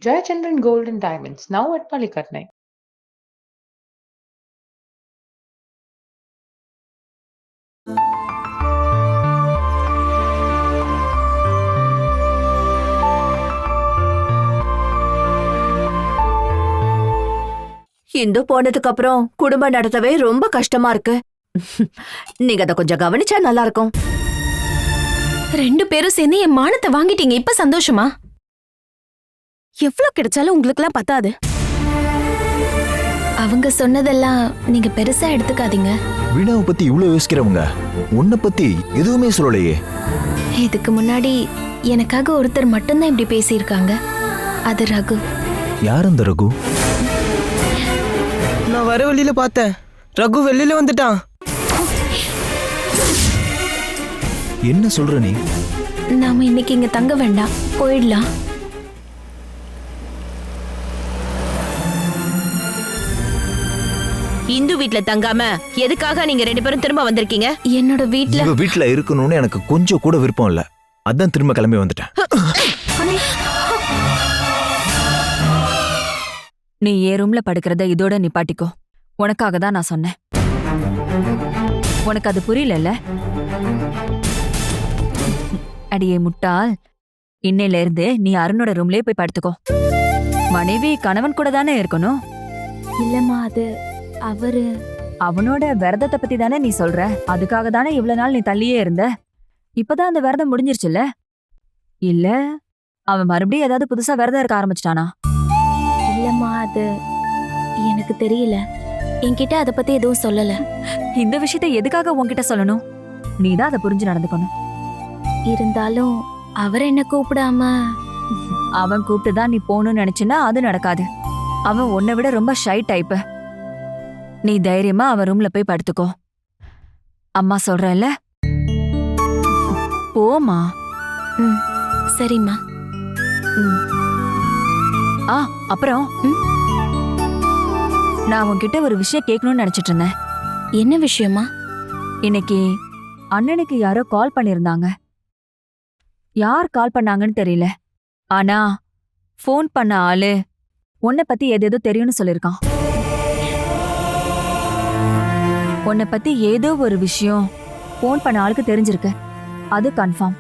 Jayachandran Gold and Diamonds, now at Palikatnai. Hindu போனதுக்கு அப்புறம் குடும்பம் நடத்தவே ரொம்ப கஷ்டமா இருக்கு. நீங்க அத கொஞ்சம் கவனிச்சா நல்லா இருக்கும். 2 பேரும் சேர்ந்து என் மானத்தை வாங்கிட்டீங்க. இப்ப சந்தோஷமா? எவ்வளவு கிடைச்சாலும் உங்களுக்குலாம் பத்தாது. அவங்க சொன்னதெல்லாம் நீங்க பெருசா எடுத்துக்காதீங்க. வீணாவை பத்தி இவ்வளவு யோசிக்கிறவங்க உன்னை பத்தி எதுவுமே சொல்லலையே. இதுக்கு முன்னாடி எனக்காக ஒருத்தர் மட்டும்தான் இப்படி பேசியிருக்காங்க. அது ரகு. யார் அந்த ரகு? நான் வர வழியில பார்த்தேன். ரகு வெளியில வந்துட்டான். என்ன சொல்ற நீ? நாம இன்னைக்கு இங்க தங்க வேண்டாம், போயிடலாம். இந்து வீட்ல தங்காம எதுக்காக நீங்க 2 பேரும் திரும்ப வந்திருக்கீங்க? என்னோட வீட்ல இவ வீட்ல இருக்கணும்னு எனக்கு கொஞ்சம் கூட விருப்பம் இல்ல. அதான் திரும்ப கிளம்பி வந்துட்டேன். நீ ஏ ரூம்ல படுக்கிறத இதோட நிப்பாட்டிக்கோ. உனக்காக தான் நான் சொன்னேன். உனக்கு அது புரியலல்ல? அடியே முட்டாள், இன்னையில இருந்து நீ அருணோட ரூம்லயே போய் படுத்துக்கோ. மனைவி கணவன் கூட தானே இருக்கணும். இல்லம்மா, அது அவனோட விரதத்தை பத்தி தானே நீ சொல்ற. அதுக்காக தானே இவ்வளவு நாள் நீ தள்ளியே இருந்த. இப்பதான் அந்த விரதம் முடிஞ்சிருச்சுல்ல? இல்ல அவன் மறுபடியும் ஏதாவது புதுசா விரதம் இருக்க ஆரம்பிச்சிட்டானா? இல்லம்மா, அது எனக்கு தெரியல. என்கிட்ட அத பத்தி எதுவும் சொல்லல. இந்த விஷயத்தை எதுக்காக உன்கிட்ட சொல்லணும்? நீதான் அதை புரிஞ்சு நடந்துக்கணும். இருந்தாலும் அவர் என்ன கூப்பிடாம. அவன் கூப்பிட்டுதான் நீ போகணும்னு நினைச்சுன்னா அது நடக்காது. அவன் உன்னை விட ரொம்ப ஷை டைப்பு. நீ தைரியமா அவன் ரூம்ல போய் படுத்துக்கோ. அம்மா சொல்றேன்ல, போமா. சரிம்மா. அப்புறம் நான் உன்கிட்ட ஒரு விஷயம் கேட்கணும்னு நினைச்சிட்டு இருந்தேன். என்ன விஷயமா? இன்னைக்கு அண்ணனுக்கு யாரோ கால் பண்ணிருந்தாங்க. யார் கால் பண்ணாங்கன்னு தெரியல. ஆனா ஃபோன் பண்ண ஆளு உன்னை பத்தி ஏதேதோ தெரியும்னு சொல்லிருக்கான். உன்னை பத்தி ஏதோ ஒரு விஷயம் ஃபோன் பண்ண ஆளுக்கு தெரிஞ்சிருக்கு. அது கன்ஃபார்ம்.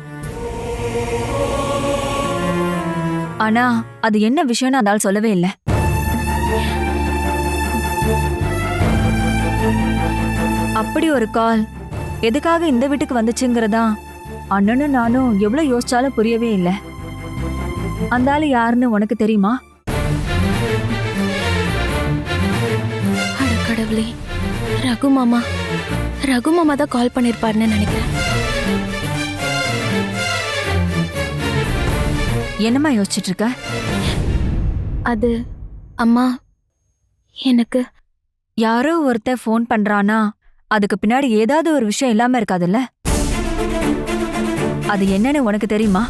ஆனா அது என்ன விஷயம்னு அந்த ஆள் சொல்லவே இல்லை. அப்படி ஒரு கால் எதுக்காக இந்த வீட்டுக்கு வந்துச்சுங்கிறதா அண்ணனும் நானும் எவ்வளவு யோசிச்சாலும் புரியவே இல்லை. அந்த ஆளு யாருன்னு உனக்கு தெரியுமா? அட கடவுளே, ரகு மாமா தான் கால் பண்ணிருப்பாருன்னு நினைக்கிறேன். என்னம்மா யோசிச்சுட்டு இருக்க? அது அம்மா, எனக்கு யாரோ ஒருத்தர் ஃபோன் பண்றானா அதுக்கு பின்னாடி ஏதாவது ஒரு விஷயம் இல்லாம இருக்காதுல்ல? அது என்னன்னு உனக்கு தெரியுமா?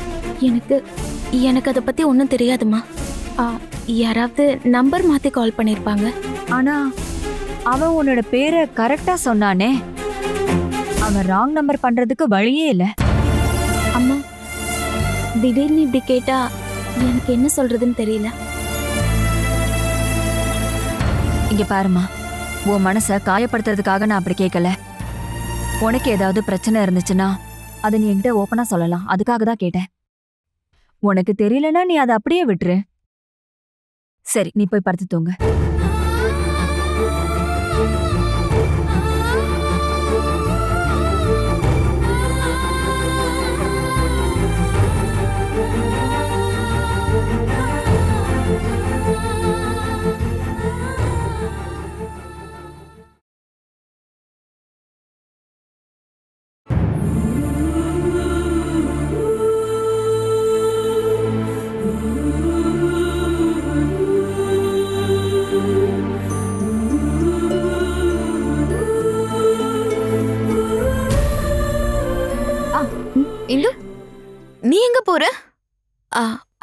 எனக்கு அதை பத்தி ஒன்றும் தெரியாதுமா. யாராவது நம்பர் மாத்தி கால் பண்ணிருப்பாங்க. ஆனா அவன் உன்னோட பேரை கரெக்டா சொன்னானே. அவன் ராங் நம்பர் பண்றதுக்கு வழியே இல்ல. அம்மா, திடீர்னு இப்படி கேட்டா எனக்கு என்ன சொல்றதுன்னு தெரியல. இங்க பாருமா, உன் மனச காயப்படுத்துறதுக்காக நான் அப்படி கேட்கல. உனக்கு ஏதாவது பிரச்சனை இருந்துச்சுன்னா அதை நீ என்கிட்ட ஓப்பனா சொல்லலாம். அதுக்காக தான் கேட்டேன். உனக்கு தெரியலன்னா நீ அதை அப்படியே விட்டுரு. சரி, நீ போய் படுத்து தூங்க. இந்து, நீ எங்க போற?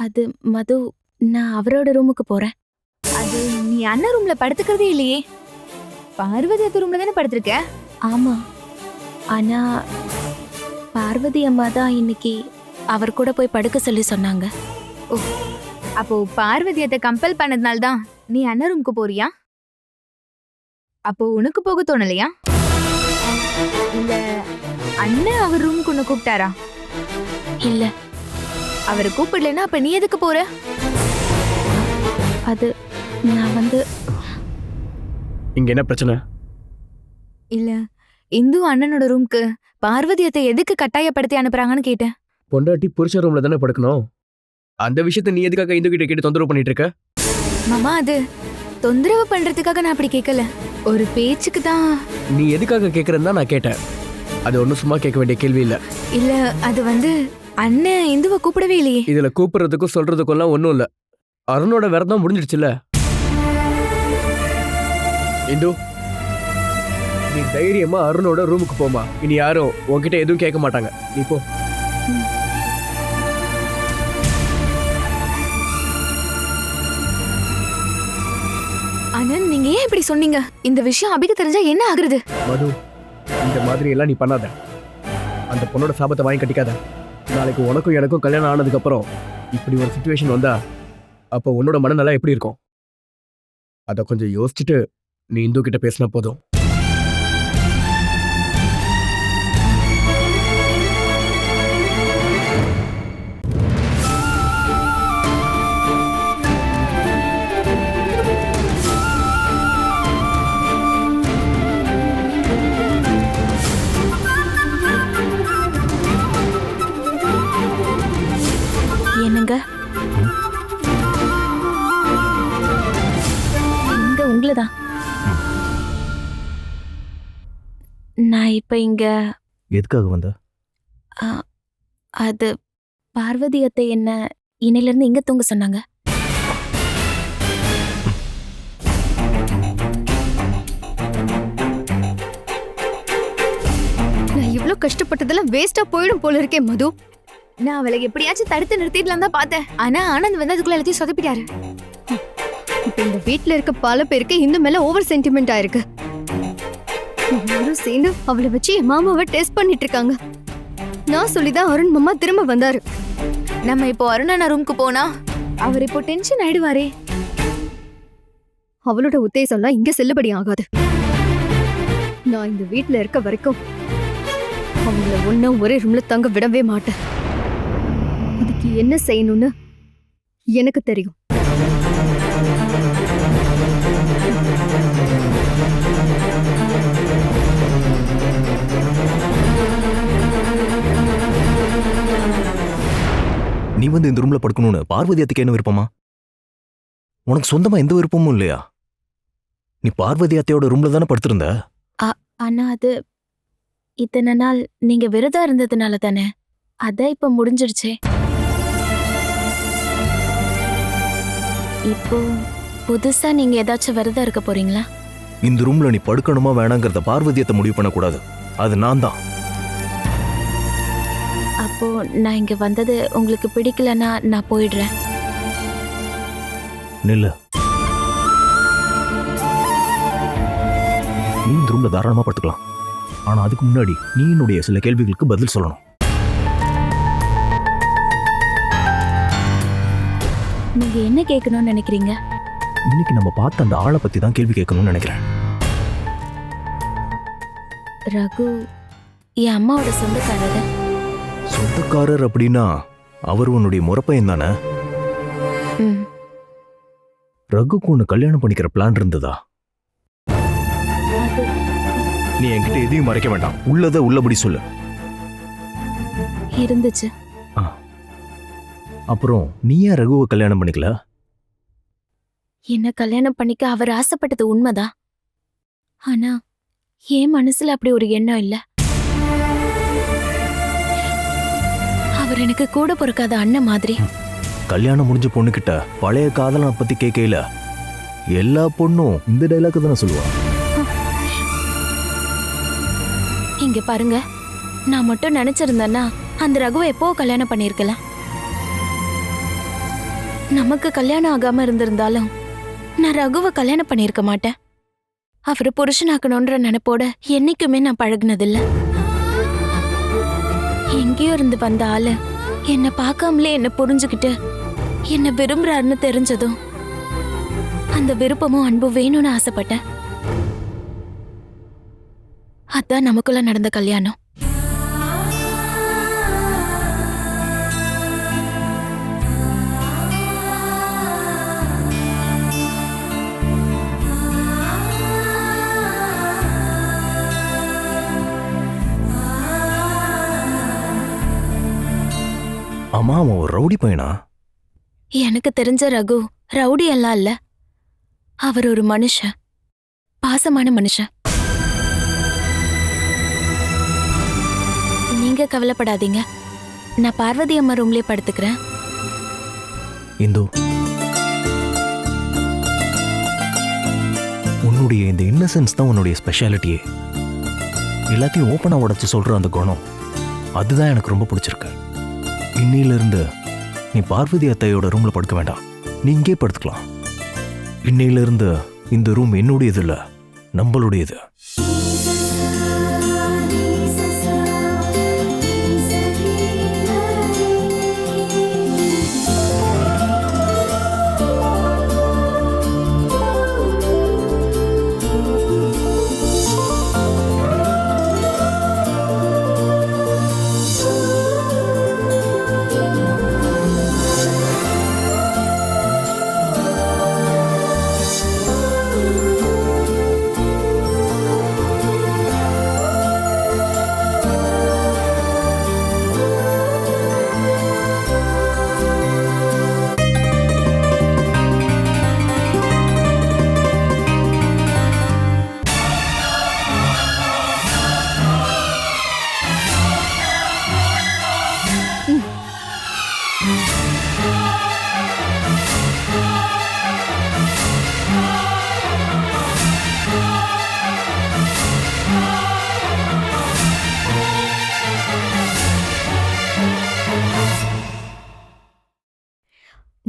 அது மது, நான் அவரோட ரூமுக்கு போறேன். அது நீ அண்ணன் ரூம்ல படுத்துக்கிறதே இல்லையே. பார்வதி அத்த ரூம்ல தானே படுத்திருக்க? ஆமா, ஆனா பார்வதி அம்மா தான் இன்னைக்கு அவர் கூட போய் படுக்க சொல்லி சொன்னாங்க. ஓ, அப்போ பார்வதியத்தை கம்பல் பண்ணதுனால தான் நீ அண்ணன் ரூமுக்கு போறியா? அப்போ உனக்கு போக தோணலையா? இல்ல அண்ணன் அவர் ரூமுக்கு உன்னை கூப்பிட்டாரா? இல்ல, அவரை கூப்பிடலன்னா அப்ப நீ எதுக்கு போற? அது நான் இங்க என்ன பிரச்சனை? இல்ல இந்து அண்ணனோட ரூமுக்கு பார்வதியத்தை எதுக்கு கட்டாயப்படுத்தி அனுப்புறாங்கன்னு கேட்டேன். பொண்டாட்டி புருஷ ரூம்ல தானே படுக்கணும். அந்த விஷயத்த நீ எதுக்காக இந்து கிட்ட கேட்டு தொந்தரவு பண்ணிட்டு இருக்க? மாமா அது தொந்தரவு பண்றதுக்காக நான் அப்படி கேட்கல, ஒரு பேச்சுக்கு தான். நீ எதுக்காக கேக்குறேன்னு நான் கேட்டேன். அது ஒன்றும் சும்மா கேட்க வேண்டிய கேள்வி இல்ல. இல்ல அது அண்ணன் இந்துவை கூப்பிடவே இல்லையே. இதுல கூப்பிடுறதுக்கும் சொல்றதுக்கும் எல்லாம் ஒன்றும் இல்ல. அருணோட விரதம் முடிஞ்சிடுச்சுல்ல. இந்து, நீ தைரியமா அருணோட ரூமுக்கு போமா. இனி யாரும் உன்கிட்ட எதுவும் கேட்க மாட்டாங்க. நீ போ. ஆனந்த், நீங்க ஏன் இப்படி சொன்னீங்க? இந்த விஷயம் அபிக்கு தெரிஞ்சா என்ன ஆகுறது? மது, இந்த மாதிரி எல்லாம் நீ பண்ணாத. அந்த பொண்ணோட சாபத்தை வாங்கி கட்டிக்காத. நாளைக்கு உனக்கும் எனக்கும் கல்யாணம் ஆனதுக்கு அப்புறம் இப்படி ஒரு சிச்சுவேஷன் வந்தா அப்போ உன்னோட மனநலம் எப்படி இருக்கும்? அதை கொஞ்சம் யோசிச்சுட்டு நீ இந்து கிட்ட பேசினா போதும். என்னங்க இங்க உங்களதான். நான் இப்ப இங்க எதுக்காக வந்த? அது பார்வதியத்தை என்ன இன்னையில இருந்து இங்க தூங்க சொன்னாங்க. நான் இவ்ளோ கஷ்டப்பட்டதெல்லாம் வேஸ்டா போயிடும் போல இருக்கே மது. நான் அவளை எப்படியாச்சும் தடுத்து நிறுத்திடலாம் தான் பார்த்தேன். ஆனா ஆனந்த் வந்து அதுக்குள்ள எல்லாத்தையும் சொதப்பிட்டாரு. இப்ப இந்த வீட்ல இருக்க பல பேருக்கு இந்து மேல ஓவர் சென்டிமெண்ட் ஆயிருக்கு. எல்லாரும் சேர்ந்து அவளை வச்சு என் மாமாவை டெஸ்ட் பண்ணிட்டு இருக்காங்க. நான் சொல்லிதான் அருண் மாமா திரும்ப வந்தாரு. நம்ம இப்போ அருணான ரூமுக்கு போனா அவர் இப்போ டென்ஷன் ஆயிடுவாரே. அவளோட உத்தேசம்லாம் இங்க செல்லுபடி ஆகாது. நான் இந்த வீட்ல இருக்க வரைக்கும் அவங்கள ஒன்னும் ஒரே ரூம்ல தங்க விடவே மாட்டேன். அதுக்கு என்ன செய்யணும்னு எனக்கு தெரியும். நீ வந்து இந்த ரூம்ல படுக்கணும்னு பார்வதியத்துக்கு என்ன விருப்பமா? உனக்கு சொந்தமா எந்த விருப்பமும் இல்லையா? நீ பார்வதி அத்தையோட ரூம்ல தானே படுத்திருந்த. ஆனா அது இத்தனை நாள் நீங்க விரதம் இருந்ததுனால தானே. அதான் இப்ப முடிஞ்சிடுச்சே. இப்போ புதுசா நீங்க ஏதாச்சும் விரதம் இருக்க போறீங்களா? இந்த ரூம்ல நீ படுக்கணுமா வேணாங்கிறத பார்வதியத்தை முடிவு பண்ணக்கூடாது. அது நான் தான். அப்போ நான் இங்க வந்தது உங்களுக்கு பிடிக்கலன்னா நான் போயிடுறேன். நில்ல. நீ இந்த ரூம்ல தாராளமா படுத்துக்கலாம். ஆனா அதுக்கு முன்னாடி நீ என்னுடைய சில கேள்விகளுக்கு பதில் சொல்லணும். நீங்க என்ன கேட்கணும்னு நினைக்கிறீங்க? இன்னைக்கு நம்ம பார்த்த அந்த ஆளை பத்தி தான் கேள்வி கேட்கணும்னு நினைக்கிறேன். ரகு என் அம்மாவோட சொந்தக்காரரு. சொந்தக்காரர் அப்படின்னா அவர் உன்னுடைய முறப்பையன் தானே? ரகுக்கு ஒன்னு கல்யாணம் பண்ணிக்கிற பிளான் இருந்ததா? நீ என்கிட்ட எதையும் மறைக்க வேண்டாம். உள்ளத உள்ளபடி சொல்லு. இருந்துச்சு. அப்புறம் நீ ஏன் ரகுவை கல்யாணம் பண்ணிக்கல? என்ன கல்யாணம் பண்ணிக்க அவர் ஆசைப்பட்டது உண்மைதான். ஆனா என் மனசுல அப்படி ஒரு எண்ணம் இல்ல. அவர் எனக்கு கூட பிறக்காத அண்ணன் மாதிரி. கல்யாணம் முடிஞ்ச பொண்ணுகிட்ட பழைய காதலனை பத்தி கேட்கல. எல்லா பொண்ணும் இந்த டைலாக் தானே சொல்லுவா. இங்க பாருங்க, நான் மட்டும் நினைச்சிருந்தேன்னா அந்த ரகுவை எப்போ கல்யாணம் பண்ணிருக்கலாம். நமக்கு கல்யாணம் ஆகாம இருந்திருந்தாலும் நான் ரகுவை கல்யாணம் பண்ணிருக்க மாட்டேன். அவரை புருஷனாக்கணும்ன்ற நினைப்போட என்னைக்குமே நான் பழகுனதில்ல. எங்கேயோ இருந்து வந்த ஆளு என்னை பார்க்காமலே என்ன புரிஞ்சுக்கிட்டு என்ன விரும்புறாருன்னு தெரிஞ்சதும் அந்த விருப்பமும் அன்பும் வேணும்னு ஆசைப்பட்டேன். அதான் நமக்குள்ள நடந்த கல்யாணம். ஆமா, அவன் ஒரு ரவுடி பையனா? எனக்கு தெரிஞ்ச ரகு ரவுடி எல்லாம் இல்ல. அவர் ஒரு மனுஷன், பாசமான மனுஷன். நீங்க கவலைப்படாதீங்க, நான் பார்வதி அம்மா ரூம்லயே படுத்துக்கிறேன். இந்து, உன்னுடைய இந்த இன்னசென்ஸ் தான் உன்னுடைய ஸ்பெஷாலிட்டியே. எல்லாத்தையும் ஓப்பனா உடைச்சு சொல்ற அந்த குணம், அதுதான் எனக்கு ரொம்ப பிடிச்சிருக்கு. இன்னையிலிருந்து நீ பார்வதி அத்தையோட ரூம்ல படுக்க வேண்டாம், நீ இங்கே படுத்துக்கலாம். இன்னையிலிருந்து இந்த ரூம் என்னுடையது இல்ல, நம்மளுடையது.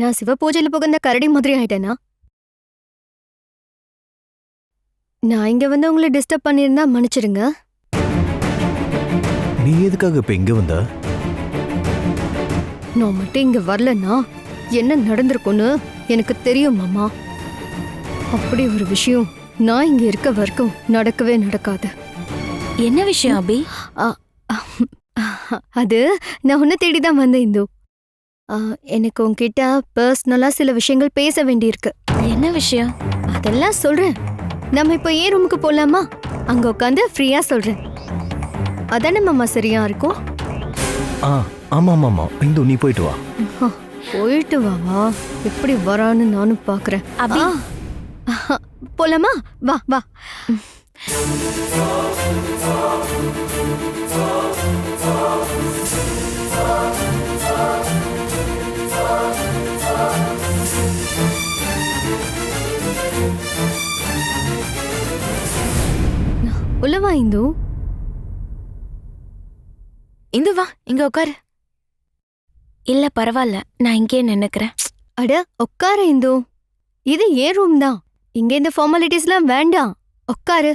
நான் சிவ பூஜையில புகுந்த கரடி மாதிரி ஆயிட்டேனா? நான் இங்க வந்து உங்களை டிஸ்டர்ப் பண்ணியிருந்தா மன்னிச்சிடுங்க. நீ எதுக்காக இப்ப இங்க வந்த? நான் மட்டும் இங்க வரலன்னா என்ன நடந்திருக்கும்னு எனக்கு தெரியும் மாமா. அப்படி ஒரு விஷயம் நான் இங்க இருக்க வரைக்கும் நடக்கவே நடக்காது. என்ன விஷயம் அபி? அது நான் உன்னை தேடிதான் வந்தேன் இந்து. எனக்கு உன்கிட்ட பர்சனலா சில விஷயங்கள் பேச வேண்டியிருக்கு. என்ன விஷயம்? அதெல்லாம் சொல்றேன். நம்ம இப்போ ஏன் ரூமுக்கு போலாமா? அங்க உட்காந்து ஃப்ரீயா சொல்றேன். அதானே மாமா சரியா இருக்கும்? ஆமா ஆமா, இந்து நீ போயிட்டு வா. போயிட்டு வாவா, எப்படி வரான்னு நானும் பாக்குறேன். அபி போலாமா? வா வா. உள்ளவா இந்து. இந்து வா, இங்க உட்காரு. இல்ல பரவாயில்ல, நான் இங்கே நின்னுக்கிறேன். அட உட்காரு இந்து, இது ஏன் ரூம் தான். இங்க இந்த ஃபார்மாலிட்டிஸ்லாம் வேண்டாம், உட்காரு.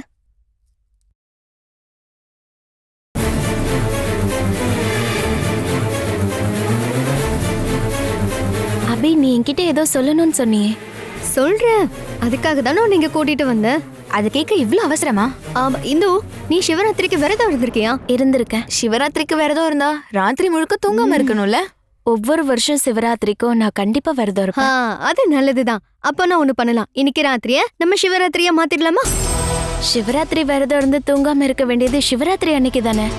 அபி நீ என்கிட்ட ஏதோ சொல்லணும்னு சொன்னியே. சொல்றேன், அதுக்காக தானே உன்னை இங்க கூட்டிட்டு வந்தேன். அது கேட்க இவ்ளோ அவசரமா? இந்து, நீ சிவராத்திரிக்கு விரதம் இருந்திருக்கியா? இருந்திருக்கேன். சிவராத்திரிக்கு விரதம் இருந்தா ராத்திரி முழுக்க தூங்காம இருக்கணும்ல? ஒவ்வொரு வருஷம் சிவராத்திரிக்கும் நான் கண்டிப்பா விரதம் இருப்பேன். அது நல்லதுதான். அப்ப நான் ஒண்ணு பண்ணலாம், இன்னைக்கு ராத்திரிய நம்ம சிவராத்திரியா மாத்திடலாமா? சிவராத்திரி விரதம் இருந்து தூங்காம இருக்க வேண்டியது சிவராத்திரி அன்னைக்கு தானே.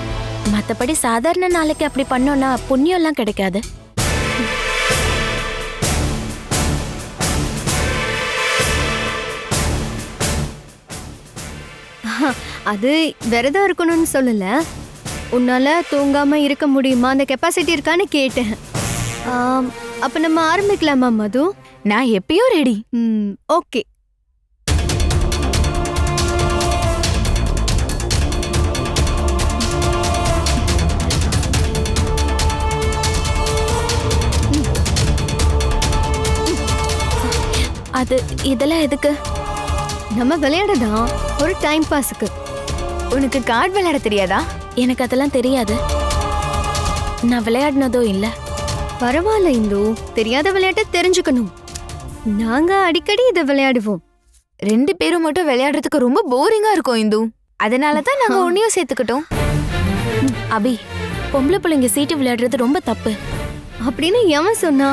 மத்தபடி சாதாரண நாளைக்கு அப்படி பண்ணோம்னா புண்ணியம் எல்லாம் கிடைக்காது. அது விரதம் இருக்கணும்னு சொல்லல, உன்னால தூங்காம இருக்க முடியுமா, அந்த கெப்பாசிட்டி இருக்கான்னு கேட்டேன். அப்ப நம்ம ஆரம்பிக்கலாமா மது? நான் எப்பயோ ரெடி. ஓகே. அது இதெல்லாம் எதுக்கு? நம்ம விளையாடதான், ஒரு டைம் பாஸுக்கு. உனக்கு கார்டு விளையாட தெரியாதா? எனக்கு அதெல்லாம் தெரியாது. நான் விளையாடினதோ இல்ல. பரவாயில்ல இந்து, தெரியாத விளையாட்டை தெரிஞ்சுக்கணும். நாங்க அடிக்கடி இதை விளையாடுவோம். 2 பேரும் மட்டும் விளையாடுறதுக்கு ரொம்ப போரிங்கா இருக்கும் இந்து. அதனாலதான் நாங்க உன்னையும் சேர்த்துக்கிட்டோம். அபி, பொம்பளை பிள்ளைங்க சீட்டு விளையாடுறது ரொம்ப தப்பு. அப்படின்னு எவன் சொன்னா?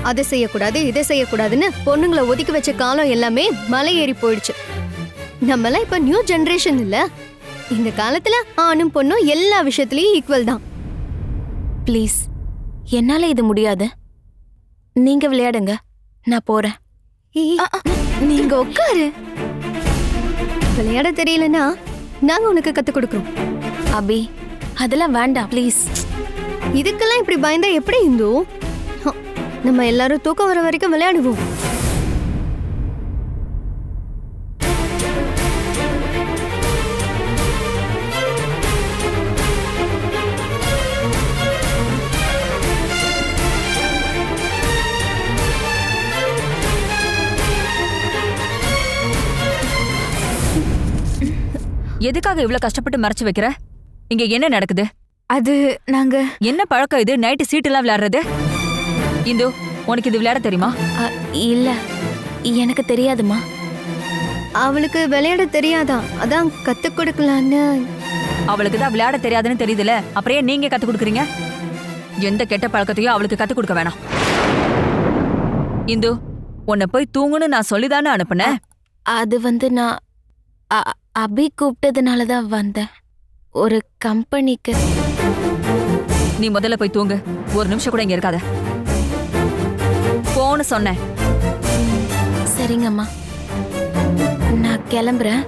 அதை செய்யக்கூடாது இதை செய்யக்கூடாதுன்னு பொண்ணுங்களை ஒதுக்கி வச்ச காலம் எல்லாமே மலை ஏறி போயிடுச்சு. நம்மளாம் இப்ப நியூ ஜெனரேஷன் இல்ல. இந்த காலத்துல ஆணும் பொண்ணும் எல்லா விஷயத்திலயும் ஈக்குவல் தான். ப்ளீஸ், என்னால இது முடியாது. நீங்க விளையாடுங்க, நான் போறேன். நீங்க உட்காரு. விளையாட தெரியலனா நாங்க உனக்கு கத்து கொடுக்கறோம். அபி, அதெல்லாம் வேண்டாம் ப்ளீஸ். இதுக்கெல்லாம் இப்படி பயந்தா எப்படி இந்து? நம்ம எல்லாரும் தூக்கம் வர வரைக்கும் விளையாடுவோம். எதுக்காக இவ்ளோ கஷ்டப்பட்டு மறைச்சு வைக்கிற? இங்க என்ன நடக்குது? அது நாங்க என்ன பழக்கம் இது? நைட்டு சீட்டெல்லாம் விளையாடுறது? இந்து, உனக்கு இது விளையாட தெரியுமா? இல்ல, எனக்கு தெரியாதுமா. அவளுக்கு விளையாட தெரியாதா, அதான் கத்து கொடுக்கலான்னு. அவளுக்கு தான் விளையாட தெரியாதுன்னு தெரியுதுல, அப்புறம் ஏன் நீங்க கத்து கொடுக்குறீங்க? எந்த கெட்ட பழக்கத்தையும் அவளுக்கு கத்து கொடுக்க வேணாம். இந்து, உன்னை போய் தூங்குன்னு நான் சொல்லிதானே அனுப்புனேன். அது வந்து நான் அபி கூப்பிட்டதுனால தான் வந்தேன். ஒரு கம்பெனிக்கு. நீ முதல்ல போய் தூங்கு. ஒரு நிமிஷம் கூட இங்க இருக்காத. போன்னு சொன்னேன். சரிங்கம்மா, நான் கிளம்புறேன்.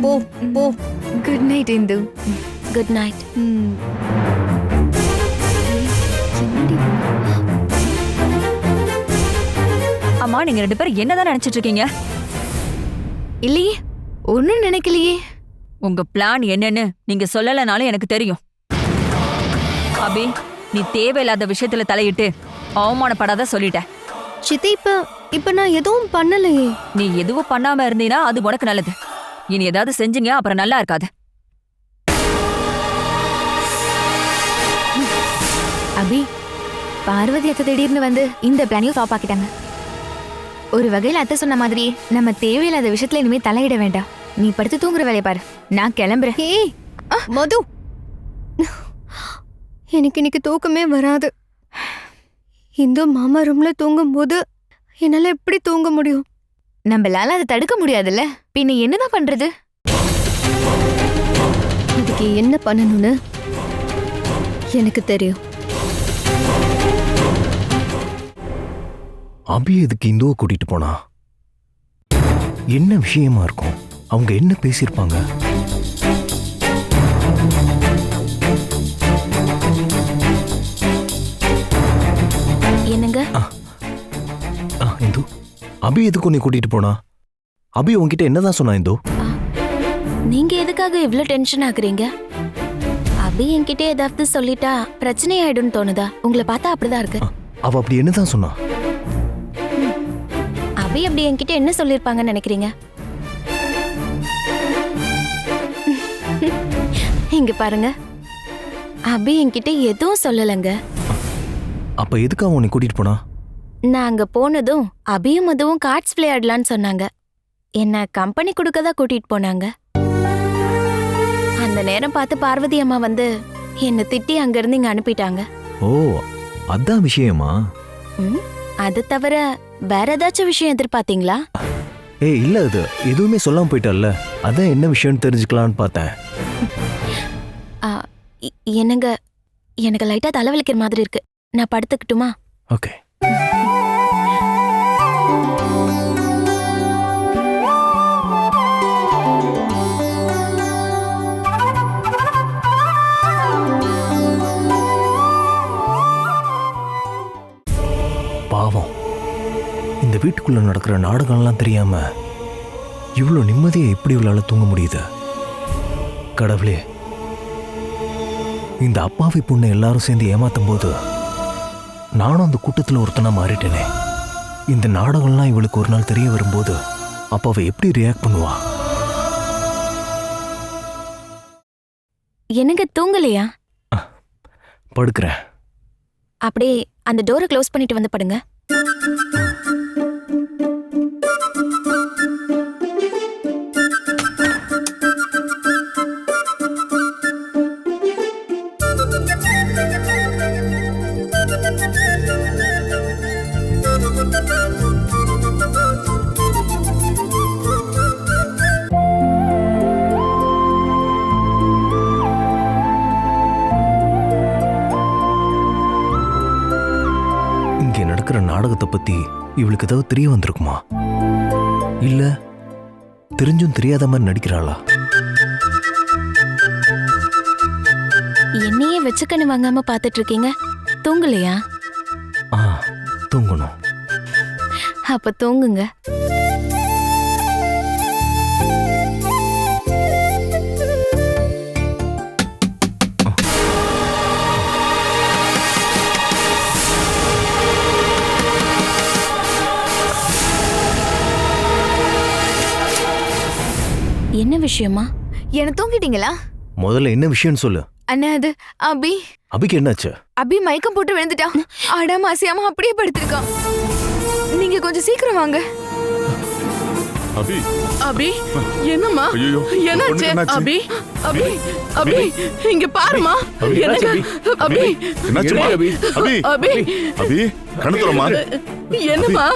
போ போ. Good night Hindu. Good night. அம்மா, நீங்க 2 பேரும் என்னதான் நினைச்சிட்டு இருக்கீங்க? இல்லையே, ஒன்னும் நினைக்கலையே. உங்க பிளான் என்னன்னு நீங்க சொல்லலனாலும் எனக்கு தெரியும். அபி, நீ தேவையில்லாத விஷயத்துல தலையிட்டு அவமானப்படாத சொல்லிட்ட. சித்தி, இப்ப நான் எதுவும் பண்ணலையே. நீ எதுவும் பண்ணாம இருந்தீனா அது உனக்கு நல்லது. இனி ஏதாவது செஞ்சீங்க அப்புறம் நல்லா இருக்காது. அபி, பார்வதி அத்தை திடீர்னு வந்து இந்த பிளானையும் ஸ்டாப் ஆக்கிட்டாங்க. ஒரு வகையில அத்தை சொன்ன மாதிரி நம்ம தேவையில்லாத விஷயத்துல இனிமே தலையிட வேண்டாம். நீ படுத்து தூங்குற வேலையை பாரு, நான் கிளம்புறேன். ஏய் மது, எனக்கு இன்னைக்கு தூக்கமே வராது. இந்து மாமா ரூம்ல தூங்கும் போது என்னால எப்படி தூங்க முடியும்? நம்மளால அதை தடுக்க முடியாதுல்ல, பின்ன என்னதான் பண்றது? இதுக்கு என்ன பண்ணணும்னு எனக்கு தெரியும். அபி எதுக்கு இந்துவை கூட்டிட்டு போனா? என்ன விஷயமா இருக்கும்? அவங்க என்ன பேசியிருப்பாங்க? என்னங்க? இந்து, அபி எதுக்கு நீ கூட்டிட்டு போனா? அபி உன்கிட்ட என்னதான் சொன்னா இந்து? நீங்க எதுக்காக இவ்ளோ டென்ஷன் ஆகுறீங்க? அபி என்கிட்ட ஏதாவது சொல்லிட்டா பிரச்சனை ஆயிடும்னு தோணுதா? உங்களை பார்த்தா அப்படிதான் இருக்கு. அவ அப்படி என்னதான் சொன்னா? அபி அப்படி என்கிட்ட என்ன சொல்லிருப்பாங்கன்னு நினைக்கிறீங்க? இங்க பாருங்க, அபி என்கிட்ட எதுவும் சொல்லலங்க. அப்ப எதுக்காக உன்னை கூட்டிட்டு போனா? நான் அங்க போனதும் அபியும் அதுவும் கார்ட்ஸ் விளையாடலான்னு சொன்னாங்க. என்ன கம்பெனி கொடுக்கதான் கூட்டிட்டு போனாங்க. அந்த நேரம் பார்த்து பார்வதி அம்மா வந்து என்ன திட்டி அங்கிருந்து இங்க அனுப்பிட்டாங்க. ஓ, அதான் விஷயமா? அது தவிர வேற ஏதாச்சும் விஷயம் எதிர்பார்த்தீங்களா? ஏய் இல்ல, அது எதுவுமே சொல்லாம போயிட்டல்ல, அதான் என்ன விஷயம்னு தெரிஞ்சுக்கலான்னு பார்த்தேன். என்னங்க, எனக்கு லைட்டா தலைவலிக்கிற மாதிரி இருக்கு. நான் படுத்துக்கிட்டுமா? ஓகே. பாவம், இந்த வீட்டுக்குள்ள நடக்கிற நாடகம்லாம் தெரியாம இவ்வளோ நிம்மதியை எப்படி இவளால தூங்க முடியுது? கடவுளே, இந்த அப்பாவி பொண்ணை எல்லாரும் சேர்ந்து ஏமாத்தும் போது நானும் அந்த கூட்டத்தில் ஒருத்தனா மாறிட்டேனே. இந்த நாடகம்லாம் இவளுக்கு ஒரு நாள் தெரிய வரும்போது அப்ப அவ எப்படி ரியாக்ட் பண்ணுவா? எனக்கு தூங்கலையா? படுக்கிறேன். அப்படியே அந்த டோரை க்ளோஸ் பண்ணிட்டு வந்து படுங்க. இங்க நடக்கிற நாடகத்தை பத்தி இவளுக்கு ஏதாவது தெரிய வந்திருக்குமா? இல்ல தெரிஞ்சும் தெரியாத மாதிரி நடிக்கிறாளா? என்னையே வச்சுக்கன்னு வாங்காம பாத்துட்டு இருக்கீங்க. தூங்கலையா? தூங்கணும். அப்ப தூங்குங்க. என்ன விஷயமா? என்ன தூங்கிட்டீங்களா? முதல்ல என்ன விஷயம்னு சொல்லு. அண்ணா அது அபிக்கு என்னாச்சு? அபி மயக்கம் போட்டு விழுந்துட்டான். ஆடாம அசையாம அப்படியே படுத்திருக்கான். நீங்க கொஞ்சம் சீக்கிரம் வாங்க. அபி அபி என்னம்மா? ஐயோ என்னாச்சு அபி? அபி அபி இங்க பாருமா. எனக்கு அபி என்னாச்சுமா? அபி அபி அபி அபி கணத்துறமா? என்னம்மா?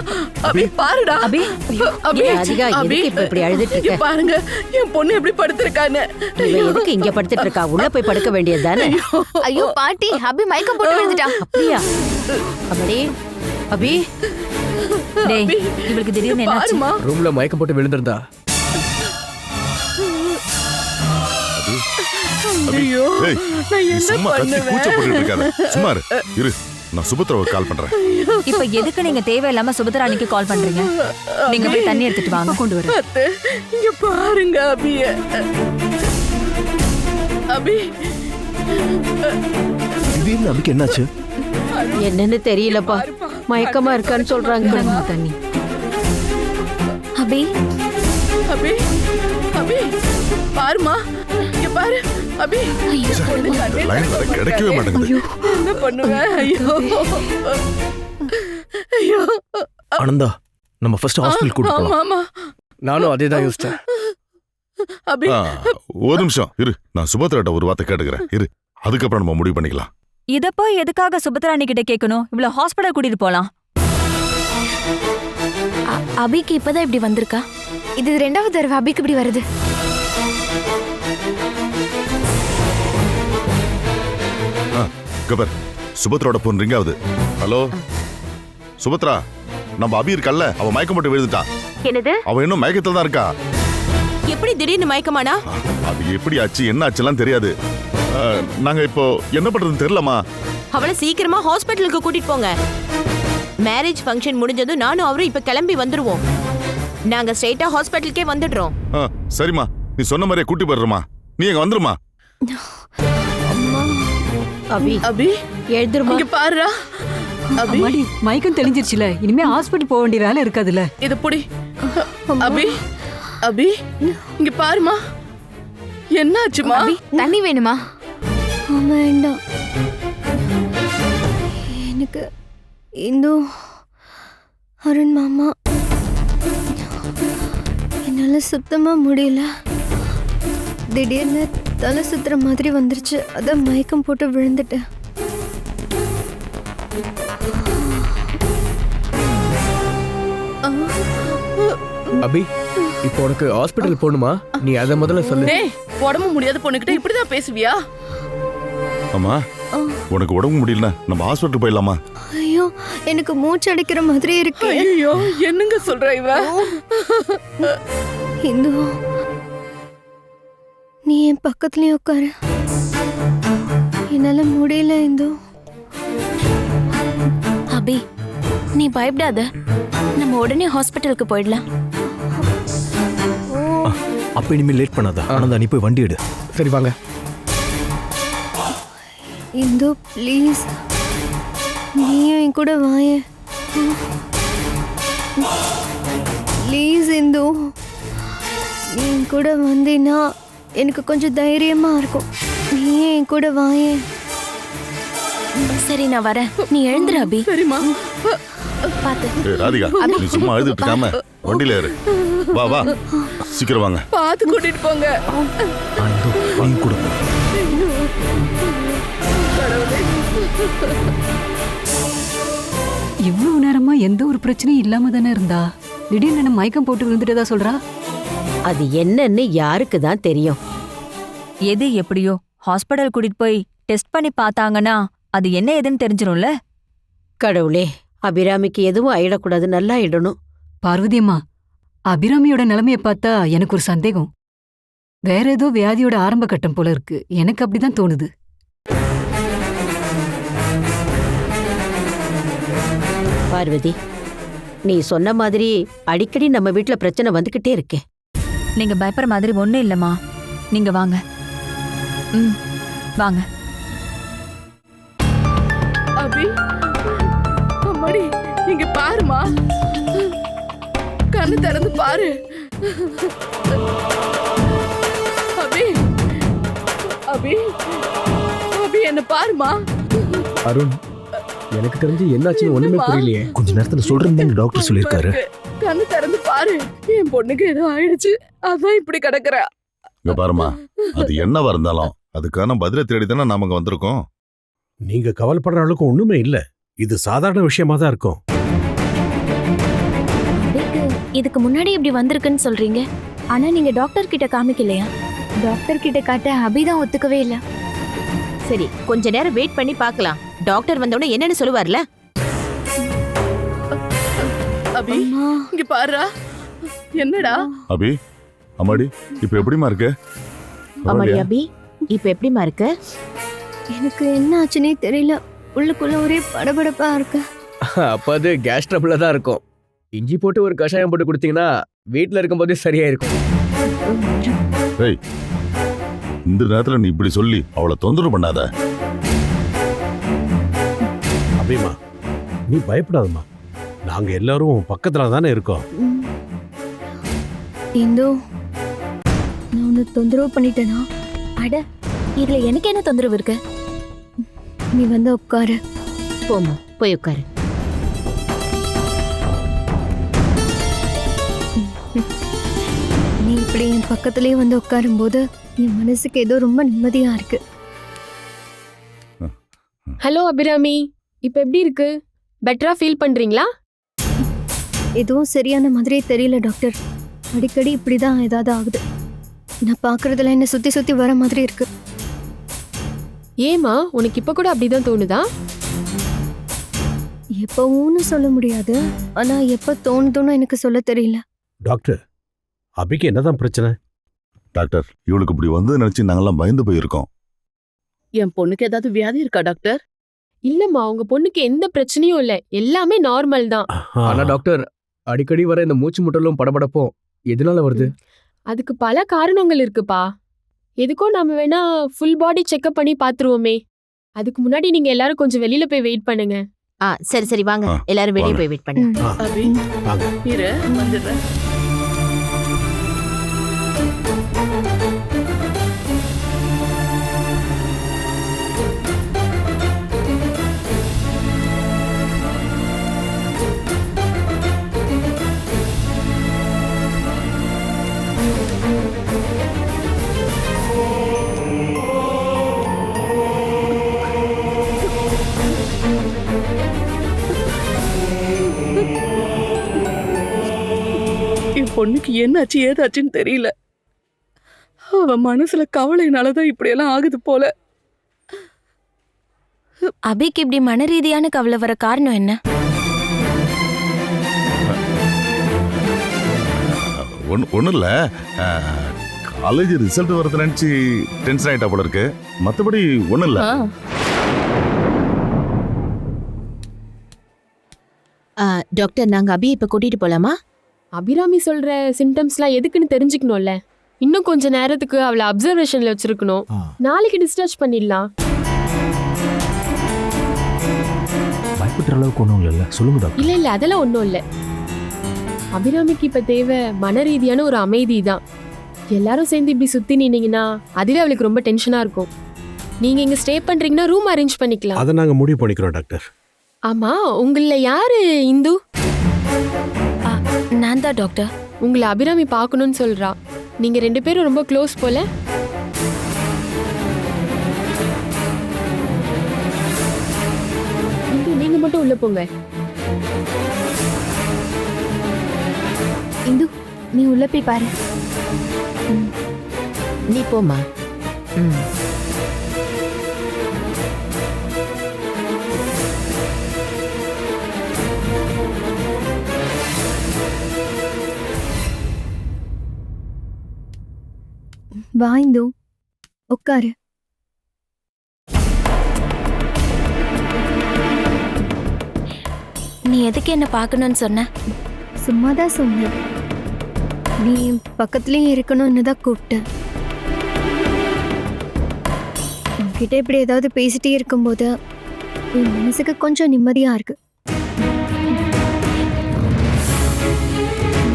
அபி பாருடா. அபி அபி அதிகா அபி எதுக்கு இப்படி அழுதுட்டு இருக்க? பாருங்க என் பொண்ணு எப்படி படுத்திருக்கான்னு. இவ எதுக்கு இங்க படுத்துட்டு இருக்கா? உள்ள போய் படுக்க வேண்டியதுதானே? ஐயோ பாட்டி, அபி மயக்கம் போட்டு விழுந்துட்டான். அப்படியா? அப்படி அபி டேய் இவளுக்கு திடீர்னு என்னாச்சு? பாருமா. ரூம்ல மயக்கம் போட்டு விழுந்திருந்தா. ஐயோ ஏய் நான் நீ என்ன சும்மா கத்தி கூச்சப்பட்டு பண்ணுவேன்? இருக்காத. சும்மா இரு. நான் சுபத்ராவுக்கு கால் பண்றேன். இப்ப எதுக்கு நீங்க தேவையில்லாம சுபத்ராணிக்கு கால் பண்றீங்க? நீங்க போய் தண்ணி எடுத்துட்டு வாங்க, கொண்டு வரேன். அத்தை, இங்க பாருங்க அபிய. அபி திடீர்னு அபிக்கு என்னாச்சு? என்னன்னு தெரியலப்பா. மயக்கமா இருக்கான்னு சொல்றாங்க. தண்ணி. அபி அபி அபி பாருமா. இங்க பாரு அபி. இந்த லைன் வர கிடைக்கவே மாட்டேங்குது. என்ன பண்ணுவேன்? ஐயோ ஐயோ. ஆனந்தா, நம்ம ஃபர்ஸ்ட் ஹாஸ்பிடல் கூட்டிட்டு போலாம். ஆமா நானும் அதே தான் யோசிச்சேன். அபி ஒரு நிமிஷம் இரு. நான் சுபத்ராட்ட ஒரு வார்த்தை கேட்டுக்கிறேன். இரு, அதுக்கப்புறம் நம்ம முடிவு பண்ணிக்கலாம். இத போய் எதுக்காக சுபத்ராணி கிட்ட கேட்கணும்? இவ்வளவு ஹாஸ்பிடல் கூட்டிட்டு போலாம். அபிக்கு இப்பதான் இப்படி வந்திருக்கா? இது 2வது தடவை அபிக்கு இப்படி வருது. கபர், சுபத்ராவோட போன் ரிங் ஆகுது. ஹலோ சுபத்ரா, நம்ம அபி இருக்கல்ல, அவ மயக்கம் போட்டு விழுந்துட்டான். என்னது? அவ இன்னும் மயக்கத்துல தான் இருக்கா. எப்படி திடீர்னு மயக்கமானா? அது எப்படி ஆச்சு என்ன ஆச்சுலாம் தெரியாது. நாங்க இப்போ என்ன பண்றதுன்னு தெரியலமா. அவளை சீக்கிரமா ஹாஸ்பிட்டலுக்கு கூட்டிட்டு போங்க. மேரேஜ் ஃபங்க்ஷன் முடிஞ்சதும் நானும் அவரும் இப்ப கிளம்பி வந்துருவோம். நாங்க ஸ்ட்ரைட்டா ஹாஸ்பிட்டலுக்கே வந்துடுறோம். சரிம்மா, நீ சொன்ன மாதிரியே கூட்டி போடுறமா. நீ எங்க வந்துருமா. அபி அபி எழுதுருமா. இங்க பாருடா. அபி மயக்கம் தெளிஞ்சிருச்சுல. இனிமே ஹாஸ்பிடல் போக வேண்டிய வேலை இருக்காதுல்ல. இது புடி. அபி அபி இங்க பாருமா. என்னாச்சுமா? அபி தண்ணி வேணுமா? வேண்டாம். எனக்கு இந்து அருண் மாமா என்னால சுத்தமா முடியல. திடீர்னு தலை சுத்துற மாதிரி வந்துருச்சு. அதான் மயக்கம் போட்டு விழுந்துட்டேன். அபி, இப்போ உனக்கு ஹாஸ்பிடல் போகணுமா? நீ அதை முதல்ல சொல்லு. டேய், உடம்பு முடியாத பொண்ணுகிட்ட இப்படிதான் பேசுவியா? அம்மா, உனக்கு உடம்பு முடியலனா நம்ம ஹாஸ்பிடல் போயிடலாமா? ஐயோ, எனக்கு மூச்சு அடைக்கிற மாதிரி இருக்கு. ஐயோ, என்னங்க சொல்ற இவ? இந்து, நீ என் பக்கத்துலயே உட்காரு. என்னால முடியல இந்து. அபி நீ பயப்படாத. நம்ம உடனே ஹாஸ்பிட்டலுக்கு போயிடலாம். அப்ப இனிமேல் லேட் பண்ணாத. ஆனந்தா, நீ போய் வண்டி எடு. சரி வாங்க. இந்து ப்ளீஸ், நீயும் என் கூட வாயே. ப்ளீஸ் இந்து, நீ என் கூட வந்தீன்னா எனக்கு கொஞ்சம் தைரியமா இருக்கும். நீயே என் கூட வாயே. சரி நான் வரேன், நீ எழுந்துரு அபி. சரிம்மா. பாத்து. ஏய் ராதிகா, நீ சும்மா அழுதுட்டு இருக்காம வண்டியில ஏறு. வா வா, சீக்கிரம் வாங்க. பாத்து கூட்டிட்டு போங்க. நீ கூட இவ்வளவு நேரமா எந்த ஒரு பிரச்சனையும் இல்லாம தானே இருந்தா, திடீர்னு என்ன மயக்கம் போட்டு விழுந்துட்டதா சொல்றா? அது என்னன்னு யாருக்கு தான் தெரியும். எது எப்படியோ ஹாஸ்பிடல் கூட்டிட்டு போய் டெஸ்ட் பண்ணி பார்த்தாங்கன்னா அது என்ன ஏதுன்னு தெரிஞ்சிரும்ல. கடவுளே, அபிராமிக்கு எதுவும் ஆயிடக்கூடாது, நல்லா ஆயிடணும். பார்வதி அம்மா, அபிராமியோட நிலைமைய பார்த்தா எனக்கு ஒரு சந்தேகம். வேற ஏதோ வியாதியோட ஆரம்ப கட்டம் போல இருக்கு, எனக்கு அப்படிதான் தோணுது. பார்வதி, நீ சொன்ன மாதிரி அடிக்கடி நம்ம வீட்ல பிரச்சனை வந்துகிட்டே இருக்கே. நீங்க பயப்படுற மாதிரி ஒண்ணும் இல்லம்மா. நீங்க வாங்க. வாங்க. அபி, அம்மாடி, இங்க பாருமா. கண்ணு திறந்து பாரு. அபி, அபி, அபி என்ன பாருமா. அருண், எனக்கு தெரிஞ்சு என்னாச்சுன்னு ஒண்ணுமே புரியலையே. கொஞ்ச நேரத்துல சொல்றேன்னு டாக்டர் சொல்லியிருக்காரு. கண்ணு திறந்து பாரு. என் பொண்ணுக்கு ஏதோ ஆயிடுச்சு, அதான் இப்படி கிடக்குறா. இங்க பாருமா, அது என்னவா இருந்தாலும் அதுக்கான பதிலை தேடி தானே நாம இங்க வந்திருக்கோம். நீங்க கவலைப்படுற அளவுக்கு ஒண்ணுமே இல்ல, இது சாதாரண விஷயமா தான் இருக்கும். இதுக்கு முன்னாடி இப்படி வந்திருக்குன்னு சொல்றீங்க, ஆனா நீங்க டாக்டர் கிட்ட காமிக்கலையா? டாக்டர் கிட்ட காட்ட அபிதான் ஒத்துக்கவே இல்ல. சரி, கொஞ்ச நேரம் வெயிட் பண்ணி பார்க்கலாம். டாக்டர் வந்தவுடனே என்னன்னு சொல்லுவார்ல. அபி, இங்க பாருடா. என்னடா அபி, அம்மாடி, இப்ப எப்படிமா இருக்கு? அம்மாடி அபி, இப்ப எப்படிமா இருக்கு? எனக்கு என்ன ஆச்சுன்னே தெரியல, உள்ளுக்குள்ள ஒரே படபடப்பா இருக்கு. அப்ப அது கேஸ் ட்ரபிள்ல தான் இருக்கும். இஞ்சி போட்டு ஒரு கஷாயம் போட்டு கொடுத்தீங்கன்னா வீட்டுல இருக்கும்போதே சரியா இருக்கும். ஏய், இந்த நேரத்துல நீ இப்படி சொல்லி அவளை தொந்தரவு பண்ணாத. அபிமா, நீ பயப்படாதம்மா, நாங்க எல்லாரும் பக்கத்துல தானே இருக்கோம். இந்தோ, நான் உன்னை தொந்தரவு பண்ணிட்டேனா? அட, இதுல எனக்கு என்ன தொந்தரவு இருக்கு? நீ வந்து உட்காரு. போமா, போய் உட்காரு. நீ இப்படி என் பக்கத்துலயே வந்து உட்காரும் போது என் மனசுக்கு ஏதோ ரொம்ப நிம்மதியா இருக்கு. ஹலோ அபிராமி, இப்ப எப்படி இருக்கு? பெட்டரா ஃபீல் பண்றீங்களா? எதுவும் சரியான மாதிரியே தெரியல டாக்டர். அடிக்கடி இப்படிதான் ஏதாவது ஆகுது. நான் பாக்குறதுல என்ன சுத்தி சுத்தி வர மாதிரி இருக்கு. ஏமா, உனக்கு இப்ப கூட அப்படிதான் தோணுதா? எப்பவும்னு சொல்ல முடியாது, ஆனா எப்ப தோணுதுன்னு எனக்கு சொல்ல தெரியல. டாக்டர், அபிக்கு என்னதான் பிரச்சனை? டாக்டர், இவளுக்கு இப்படி வந்து நினைச்சு நாங்கெல்லாம் பயந்து போயிருக்கோம். என் பொண்ணுக்கு ஏதாவது வியாதி இருக்கா டாக்டர்? இல்லம்மா, உங்க பொண்ணுக்கு எந்த பிரச்சனையும் இல்ல, எல்லாமே நார்மல் தான். ஆனா டாக்டர், அடிக்கடி வர இந்த மூச்சு முட்டலும் படபடப்பும் எதனால வருது? அதுக்கு பல காரணங்கள் இருக்குப்பா. எதுக்கோ நாம வேணா ஃபுல் பாடி செக்அப் பண்ணி பாத்துருவோமே. அதுக்கு முன்னாடி நீங்க எல்லாரும் கொஞ்சம் வெளியில போய் வெயிட் பண்ணுங்க. சரி சரி, வாங்க எல்லாரும் வெளியே போய் வெயிட் பண்ணுங்க. அபி, இரு, வந்துடுறேன். என் பொண்ணுக்கு என்னாச்சு ஏதாச்சுன்னு தெரியல. அவ மனசுல கவலையினாலதான் இப்படியெல்லாம் ஆகுது போல. அபிக்கு இப்படி மன ரீதியான கவலை வர காரணம் என்ன? ஒன்றும் இல்லை, காலேஜ் ரிசல்ட் வரது நினச்சி டென்ஷன் ஆகிட்டா போல இருக்கு. மற்றபடி ஒன்றும் இல்லை. டாக்டர், நாங்க அபி இப்ப கூட்டிட்டு போலாமா? அபிராமி சொல்ற சிம்டம்ஸ்லாம் எதுக்குன்னு தெரிஞ்சுக்கணும்ல. இன்னும் கொஞ்ச நேரத்துக்கு அவளை அப்சர்வேஷன்ல வச்சிருக்கணும். நாளைக்கு டிஸ்சார்ஜ் பண்ணிடலாம். பயப்படுற அளவுக்கு ஒன்றும் இல்லைல்ல, சொல்லுங்க டாக்டர். இல்ல இல்ல, அதெல்லாம் ஒன்றும் இல்லை. அபிராமிக்கு இப்ப தேவை மன ரீதியான ஒரு அமைதி தான். எல்லாரும் சேர்ந்து இப்படி சுத்தி நின்னீங்கன்னா அதுவே அவளுக்கு ரொம்ப டென்ஷனா இருக்கும். நீங்க இங்க ஸ்டே பண்றீங்கன்னா ரூம் அரேஞ்ச் பண்ணிக்கலாம். அதை நாங்க முடிவு பண்ணிக்கிறோம் டாக்டர். ஆமா, உங்கள யாரு இந்து? நான் தான் டாக்டர். உங்களை அபிராமி பார்க்கணும்னு சொல்றா. நீங்க 2 பேரும் ரொம்ப க்ளோஸ் போல. நீங்க மட்டும் உள்ள போங்க. இந்து, நீ உள்ள போய் பாரு. நீ போமா. வா இந்து, உட்காரு. நீ எதுக்கு என்ன பார்க்கணும்னு சொன்ன? சும்மாதான் சொன்னேன். நீ பக்கத்துலயே இருக்கணும்னு தான் கூப்பிட்டேன். உன்கிட்ட இப்படி ஏதாவது பேசிட்டே இருக்கும்போது என் மனசுக்கு கொஞ்சம் நிம்மதியா இருக்கு.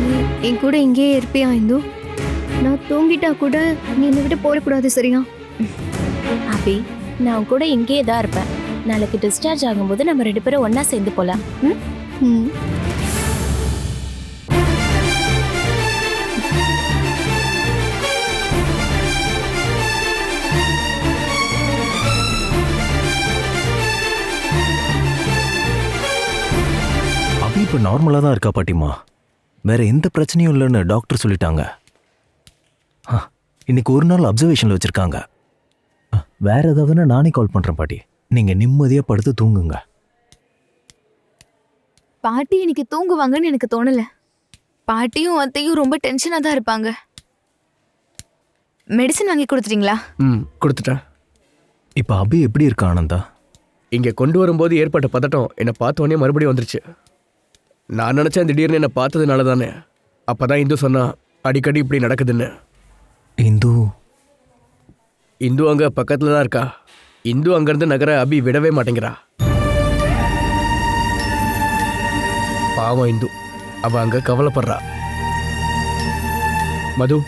நீ என் கூட இங்கேயே இருப்பியா இந்து? நான் தூங்கிட்டா கூட நீ என்னை விட்டு போடக்கூடாது, சரியா? அபி, நான் கூட இங்கேயே தான் இருப்பேன். நாளைக்கு டிஸ்சார்ஜ் ஆகும்போது நம்ம 2 பேரும் ஒண்ணா சேர்ந்து போலாம். அபி இப்போ நார்மலாக தான் இருக்கா பாட்டிமா. வேற எந்த பிரச்சனையும் இல்லைன்னு டாக்டர் சொல்லிட்டாங்க. இன்னைக்கு ஒரு நாள் அப்சர்வேஷனில் வச்சுருக்காங்க. வேற ஏதாவதுன்னா நானே கால் பண்ணுறேன் பாட்டி. நீங்கள் நிம்மதியாக படுத்து தூங்குங்க. பாட்டி இன்னைக்கு தூங்குவாங்கன்னு எனக்கு தோணல. பாட்டியும் அத்தையும் ரொம்ப டென்ஷனாக தான் இருப்பாங்க. மெடிசன் வாங்கி கொடுத்துட்டீங்களா? கொடுத்துட்டேன். இப்போ அபி எப்படி இருக்கா ஆனந்தா? இங்கே கொண்டு வரும்போது ஏற்பட்ட பதட்டம் என்னை பார்த்த உடனே மறுபடியும் வந்துருச்சு. நான் நினச்சேன் திடீர்னு என்னை பார்த்ததுனால தானே. அப்போ தான் இந்து சொன்னா அடிக்கடி இப்படி நடக்குதுன்னு. இந்து அங்கே பக்கத்தில் தான் இருக்கா. இந்து அங்கேருந்து நகர அபி விடவே மாட்டேங்கிறா. பாவம் இந்து, அவள் அங்கே கவலைப்படுறா. மது,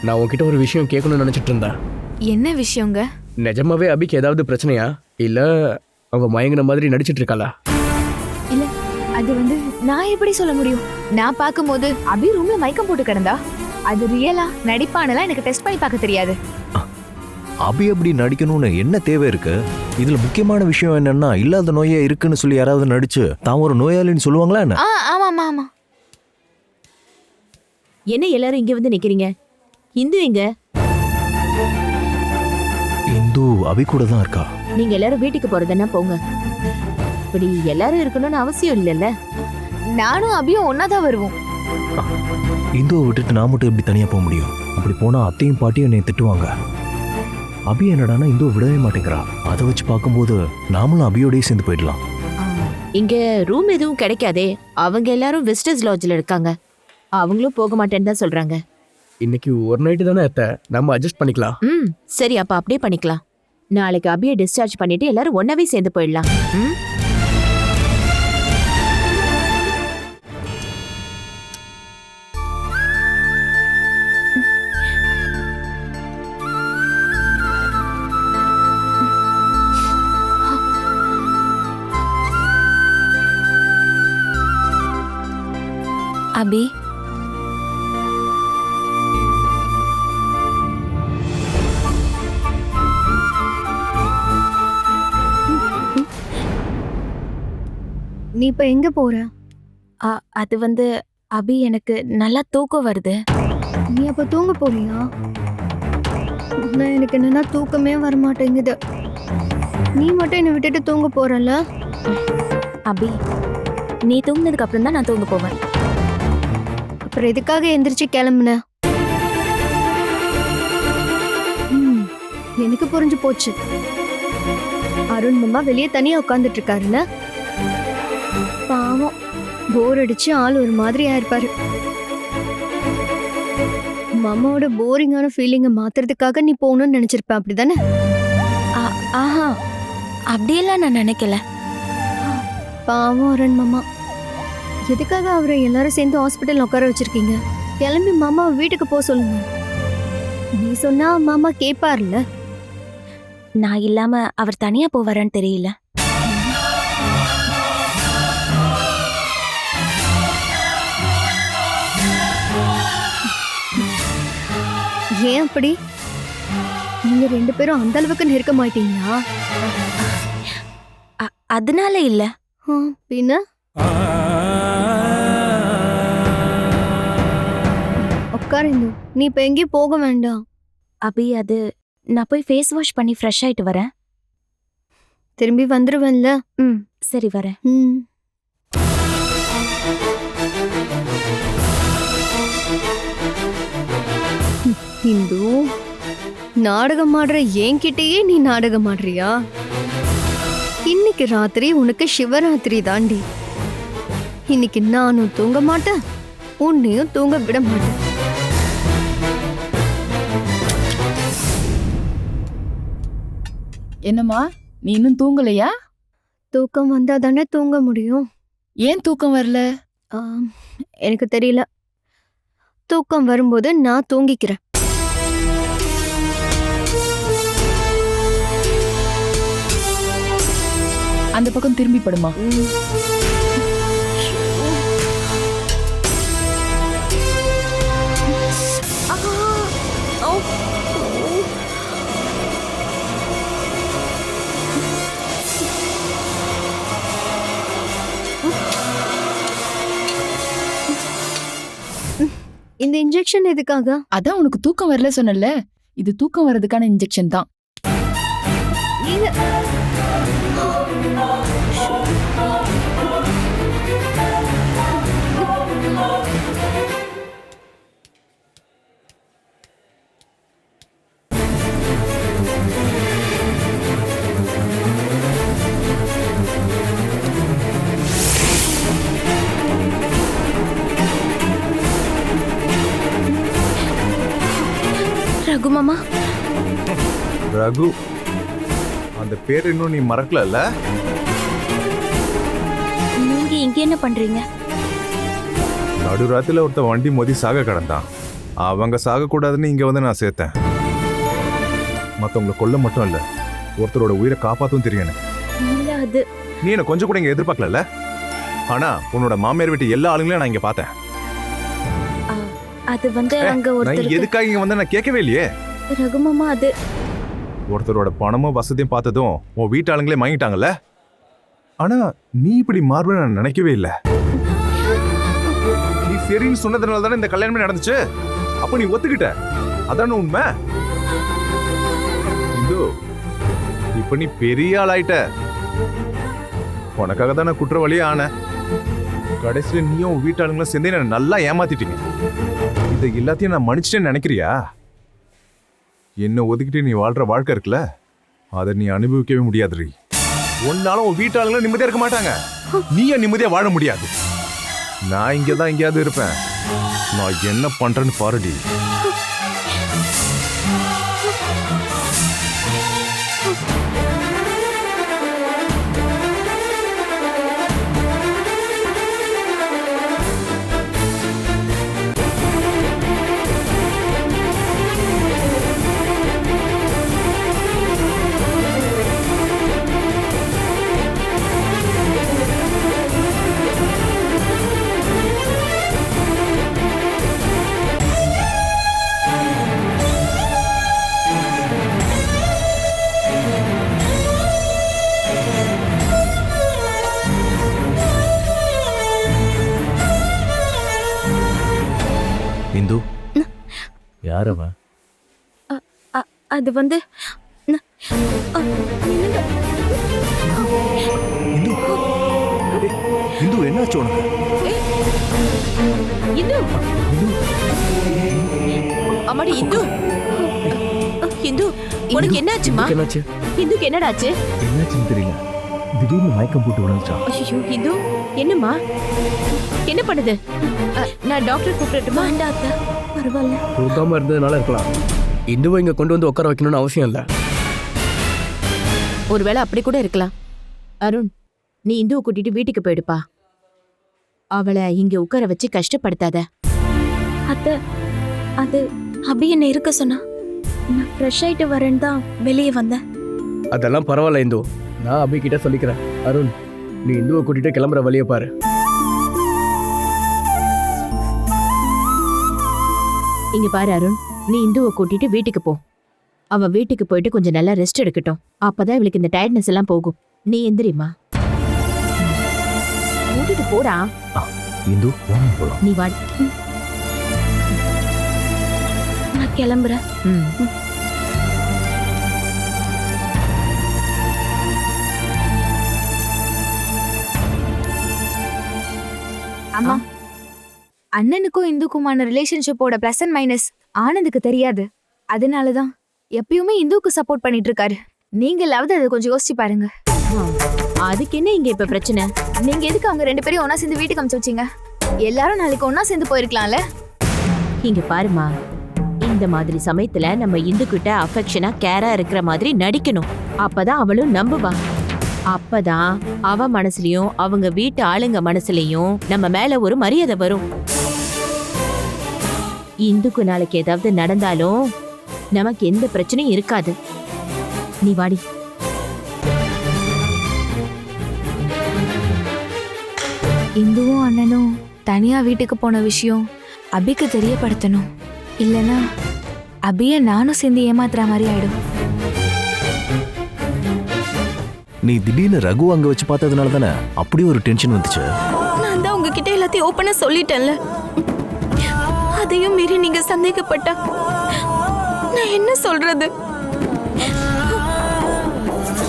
நான் உன்கிட்ட ஒரு விஷயம் கேட்கணும்னு நினச்சிட்டு இருந்தேன். என்ன விஷயங்க? நிஜமாவே அபிக்கு ஏதாவது பிரச்சனையா, இல்லை அவள் மயங்கின மாதிரி நடிச்சிட்டு இருக்காளா? இல்ல, அது வந்து நான் எப்படி சொல்ல முடியும்? நான் பார்க்கும்போது அபி ரூம்ல மயக்கம் போட்டு கிடந்தா. அது ரியலா நடிப்பானலாம் எனக்கு டெஸ்ட் பண்ணி பார்க்க தெரியாது. அபி அப்படி நடிக்கணும்னு என்ன தேவை இருக்கு? இதுல முக்கியமான விஷயம் என்னன்னா, இல்லாத நோயே இருக்குன்னு சொல்லி யாராவது நடிச்சு தான் ஒரு நோயாளின்னு சொல்லுவாங்களா என்ன? ஆமா ஆமா ஆமா. என்ன எல்லாரும் இங்க வந்து நிக்கிறீங்க? இந்து எங்க? இந்து அபி கூட தான் இருக்கா. நீங்க எல்லாரும் வீட்டுக்கு போறதுன்னா போங்க. இப்படி எல்லாரும் இருக்கணும்னு அவசியம் இல்லைல்ல. நானும் அபியும் ஒன்னாதான் வருவோம். இந்துவை விட்டுட்டு நான் மட்டும் எப்படி தனியா போக முடியும்? அப்படி போனா அத்தையும் பாட்டியும் என்னை திட்டுவாங்க. அபி என்னடானா இந்துவை விடவே மாட்டேங்கிறா. அதை வச்சு பார்க்கும்போது நாமளும் அபியோடய சேர்ந்து போயிடலாம். இங்க ரூம் எதுவும் கிடைக்காதே. அவங்க எல்லாரும் விசிட்டர்ஸ் லாட்ஜ்ல இருக்காங்க. அவங்களும் போக மாட்டேன்னு தான் சொல்றாங்க. இன்னைக்கு ஒரு நைட்டு தானே அத்தை, நம்ம அட்ஜஸ்ட் பண்ணிக்கலாம். சரி, அப்ப அப்படியே பண்ணிக்கலாம். நாளைக்கு அபியை டிஸ்சார்ஜ் பண்ணிட்டு எல்லாரும் ஒன்னாவே சேர்ந்து போயிடலாம். அபி, நீ இப்ப எங்க போற? அது வந்து அபி, எனக்கு நல்லா தூக்கம் வருது. நீ அப்ப தூங்க போறியா? எனக்கு என்னன்னா தூக்கமே வரமாட்டேங்குது. நீ மட்டும் என்னை விட்டுட்டு தூங்க போறல? அபி, நீ தூங்கினதுக்கு அப்புறம் தான் நான் தூங்க போவேன். அப்புறம் எதுக்காக எந்திரிச்சு கிளம்புன? எனக்கு புரிஞ்சு போச்சு. அருண் மாமா வெளியே தனியா உட்கார்ந்துட்டு இருக்காருல்ல? பாவம், போர் அடிச்சு ஆள் ஒரு மாதிரி ஆயிருப்பாரு. மாமாவோட போரிங்கான ஃபீலிங்கை மாத்துறதுக்காக நீ போகணும்னு நினைச்சிருப்ப, அப்படிதானே? ஆஹா, அப்படியெல்லாம் நான் நினைக்கல. பாவம் அருண் மாமா. எதுக்காக அவரை எல்லாரும் சேர்ந்து ஹாஸ்பிட்டல் உட்கார வச்சிருக்கீங்க? கிளம்பி மாமாவை வீட்டுக்கு போக சொல்லுங்க. நீ சொன்னா மாமா கேட்பார்ல. நான் இல்லாம அவர் தனியா போவாரான்னு தெரியல. ஏன் அப்படி? நீங்க 2 பேரும் அந்த அளவுக்கு நெருக்கமாயிட்டீங்களா? அதனால இல்ல. பின்ன உட்காரு இந்து. நீ இப்ப எங்கேயும் போக வேண்டாம். அபி, அது நான் போய் ஃபேஸ் வாஷ் பண்ணி ஃப்ரெஷ் ஆயிட்டு வரேன். திரும்பி வந்துருவேன்ல? சரி வரேன். இந்து, நாடகம் ஆடுற என்கிட்டயே நீ நாடகம் ஆடுறியா? இன்னைக்கு ராத்திரி உனக்கு சிவராத்திரி தாண்டி. இன்னைக்கு நானும் தூங்க மாட்டேன், உன்னையும் தூங்க விட மாட்டேன். என்னம்மா, நீ இன்னும் தூங்கலையா? தூக்கம் வந்தா தானே தூங்க முடியும். ஏன் தூக்கம் வரல? எனக்கு தெரியல. தூக்கம் வரும்போது நான் தூங்கிக்கிறேன். அந்த பக்கம் திரும்பி படுமா. இந்த இன்ஜெக்ஷன் எதுக்காக? அதான் உனக்கு தூக்கம் வரல சொன்னல, இது தூக்கம் வர்றதுக்கான இன்ஜெக்ஷன் தான். ரகு மாமா. ரகு, அந்த பேர் இன்னும் நீ மறக்கல? நீங்க இங்க என்ன பண்றீங்க? நடுராத்திரில ஒருத்த வண்டி மோதி சாக கிடந்தான். அவங்க சாக கூடாதுன்னு இங்க வந்து நான் சேர்த்தேன். மத்தவங்களை கொல்ல மட்டும் இல்ல, ஒருத்தரோட உயிரை காப்பாத்தும் தெரியும் எனக்கு. இல்ல, அது நீ என்ன கொஞ்சம் கூட இங்க எதிர்பார்க்கல. ஆனா உன்னோட மாமியார் வீட்டு எல்லா ஆளுங்களையும் நான் இங்க பார்த்தேன். அது வந்து அங்க நான் ஒருத்தர். எதுக்காக இங்க வந்து நான் கேட்கவே இல்லையே. ரகு மாமா, அது ஒருத்தரோட பணமும் வசதியும் பார்த்ததும் உன் வீட்டு ஆளுங்களே வாங்கிட்டாங்கல்ல. ஆனா நீ இப்படி மாறுவ நான் நினைக்கவே இல்லை. நீ சரின்னு சொன்னதுனால தானே இந்த கல்யாணமே நடந்துச்சு. அப்ப நீ ஒத்துக்கிட்ட, அதான உண்மை. இந்து, இப்ப நீ பெரிய ஆள் ஆயிட்ட. உனக்காக தான் நான் குற்றவாளியே ஆன. கடைசியில நீயும் உன் வீட்டாளுங்களும் சேர்ந்து என்ன நல்லா ஏமாத்திட்டீங்க. இது எல்லாத்தையும் நான் மன்னிச்சிட்டேன்னு நினைக்கிறியா? என்ன ஒதுக்கிட்டு நீ வாழ்ற வாழ்க்கை இருக்குல்ல, அதை நீ அனுபவிக்கவே முடியாது. ஒன்னாலும் உன் வீட்டாளுங்களும் நிம்மதியா இருக்க மாட்டாங்க, நீயும் நிம்மதியா வாழ முடியாது. நான் இங்கதான் எங்கேயாவது இருப்பேன். நான் என்ன பண்றேன்னு பாருடி. இந்து, யார் அவன்? அது வந்து இந்து, என்னாச்சு உனக்கு? இந்து, அம்மாடி இந்து, இந்து, உனக்கு என்னாச்சுமா? என்னாச்சு? இந்துக்கு என்னடாச்சு? என்னாச்சுன்னு தெரியல, திடீர்னு மயக்கம் போட்டு விழுந்துச்சா. ஐயோ இந்து, என்னம்மா? என்ன பண்ணுது? நான் டாக்டர் கூப்பிடட்டுமா? பரவாயில்ல. தூக்காம இருந்ததுனால இருக்கலாம். இந்துவை இங்க கொண்டு வந்து உட்கார வைக்கணும்னு அவசியம் இல்ல. ஒருவேளை அப்படி கூட இருக்கலாம். அருண், நீ இந்துவை கூட்டிட்டு வீட்டுக்கு போயிடுப்பா. அவளை இங்க உட்கார வச்சு கஷ்டப்படுத்தாத. அது அபி என்ன இருக்க சொன்னா. நான் ஃப்ரெஷ் ஆயிட்டு வரேன்னு தான் வெளியே வந்தேன். அதெல்லாம் பரவாயில்ல இந்து, நான் அபி கிட்ட சொல்லிக்கிறேன். அருண், நீ இந்துவை கூட்டிட்டு கிளம்புற வழியை பாரு. இங்க பாரு அருண், நீ இந்துவை கூட்டிட்டு வீட்டுக்கு போ. அவ வீட்டுக்கு போயிட்டு கொஞ்சம் நல்லா ரெஸ்ட் எடுக்கட்டும். அப்பதான் இவளுக்கு இந்த டயர்ட்னஸ் எல்லாம் போகும். நீ எந்திரிமா, கூட்டிட்டு போடா. இந்து போலாம். நீ வா. நான் கிளம்புறேன். அம்மா, அண்ணனுக்கும் இந்துக்குமான ரிலேஷன்ஷிப்போட பிளஸ் அண்ட் மைனஸ் ஆனந்துக்கு தெரியாது. அதனாலதான் எப்பயுமே இந்துக்கு சப்போர்ட் பண்ணிட்டு இருக்காரு. நீங்களாவது அதை கொஞ்சம் யோசிச்சு பாருங்க. அதுக்கு என்ன இங்க இப்ப பிரச்சனை? நீங்க எதுக்கு அவங்க 2 பேரையும் ஒன்னா சேர்ந்து வீட்டுக்கு அனுப்பிச்சு வச்சீங்க? எல்லாரும் நாளைக்கு ஒன்னா சேர்ந்து போயிருக்கலாம்ல. இங்க பாருமா, இந்த மாதிரி சமயத்துல நம்ம இந்துக்கிட்ட அஃபெக்ஷனா கேரா இருக்கிற மாதிரி நடிக்கணும். அப்பதான் அவளும் நம்புவா. அப்பதான் அவ மனசுலயும் அவங்க வீட்டு ஆளுங்க மனசுலயும் நம்ம மேல ஒரு மரியாதை வரும். இந்துக்கு நாளைக்கு ஏதாவது நடந்தாலும் நமக்கு எந்த பிரச்சனையும் இருக்காது. நீ வாடி. இந்துவும் அண்ணனும் தனியா வீட்டுக்கு போன விஷயம் அபிக்கு தெரியப்படுத்தணும். இல்லனா அபிய நானும் சேர்ந்து ஏமாத்துற மாதிரி ஆயிடும். நீ திடீர்னு ரகு அங்க வச்சு பார்த்ததுனால தானே அப்படி ஒரு டென்ஷன் வந்துச்சு. நான் தான் உங்ககிட்ட எல்லாத்தையும் ஓப்பனா சொல்லிட்டேன்ல. அதையும் மீறி நீங்க சந்தேகப்பட்டா நான் என்ன சொல்றது?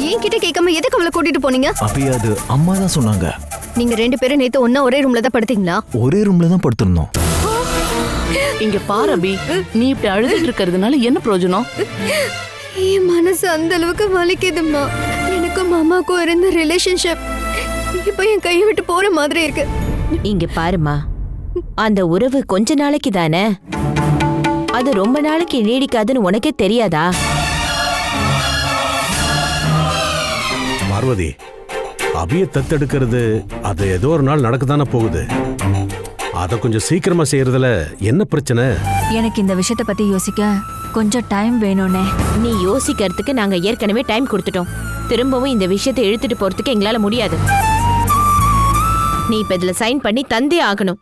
ஏன் கிட்ட கேட்காம எதுக்கு அவளை கூட்டிட்டு போனீங்க? அப்படி அது அம்மா தான் சொன்னாங்க. நீங்க 2 பேரும் நேத்து ஒண்ணா ஒரே ரூம்ல தான் படுத்தீங்களா? ஒரே ரூம்ல தான் படுத்திருந்தோம். இங்க பாரு அபி, நீ இப்படி அழுதுட்டு இருக்கிறதுனால என்ன பிரயோஜனம்? என் மனசு அந்த அளவுக்கு வலிக்குதும்மா. எனக்கும் மாமாக்கும் இருந்த ரிலேஷன்ஷிப் இப்ப என் கையை விட்டு போற மாதிரி இருக்கு. இங்க பாருமா, அந்த உறவு கொஞ்ச நாளைக்கு தானே, அது ரொம்ப நாளைக்கு நீடிக்காதுன்னு உனக்கே தெரியாதா? பார்வதி, அபிய தத்தெடுக்கிறது அது ஏதோ ஒரு நாள் நடக்கத்தானே போகுது. அதை கொஞ்சம் சீக்கிரமா செய்யறதுல என்ன பிரச்சனை? எனக்கு இந்த விஷயத்த பத்தி யோசிக்க கொஞ்சம் டைம் வேணும்னே. நீ யோசிக்கிறதுக்கு நாங்க ஏற்கனவே டைம் கொடுத்துட்டோம். திரும்பவும் இந்த விஷயத்தை இழுத்துட்டு போறதுக்கு எங்களால முடியாது. நீ இப்ப இதுல சைன் பண்ணி தந்தே ஆகணும்.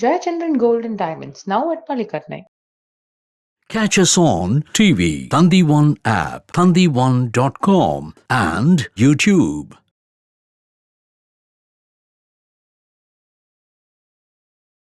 Jayachandran Gold and Diamonds, now at Palikatnai. Catch us on TV, Thandivan app, thandivan.com and YouTube.